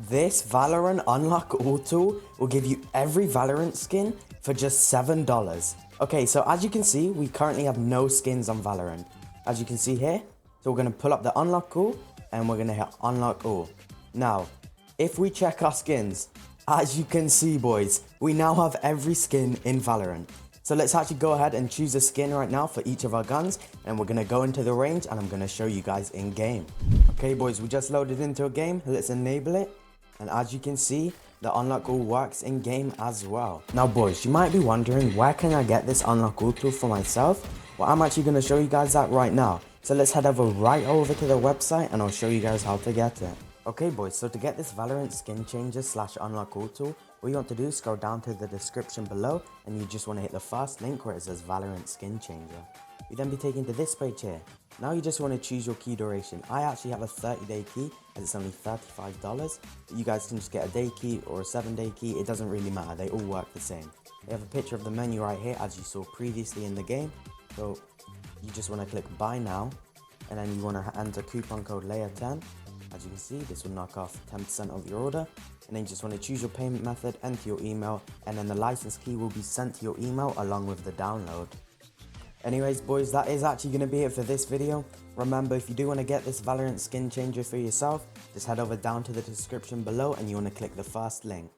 this Valorant Unlock All tool will give you every Valorant skin for just $7. Okay, so as you can see, we currently have no skins on Valorant. As you can see here, so we're going to pull up the Unlock All and we're going to hit Unlock All. Now, if we check our skins, as you can see boys, we now have every skin in Valorant. So let's actually go ahead and choose a skin right now for each of our guns, and we're going to go into the range and I'm going to show you guys in game. Okay boys, we just loaded into a game, let's enable it, and as you can see, the Unlock All works in game as well. Now boys, you might be wondering, where can I get this Unlock All tool for myself? Well, I'm actually going to show you guys that right now. So let's head right over to the website and I'll show you guys how to get it. Okay boys, so to get this Valorant skin changer / unlock all tool, all you want to do is scroll down to the description below and you just want to hit the first link where it says Valorant skin changer. You then be taken to this page here. Now you just want to choose your key duration. I actually have a 30-day key as it's only $35. You guys can just get a day key or a 7-day key, it doesn't really matter, they all work the same. They have a picture of the menu right here as you saw previously in the game. So you just want to click buy now and then you want to enter coupon code layer10. As you can see, this will knock off 10% of your order, and then you just want to choose your payment method, enter your email, and then the license key will be sent to your email along with the download. Anyways boys, that is actually going to be it for this video. Remember, if you do want to get this Valorant skin changer for yourself, just head over down to the description below and you want to click the first link.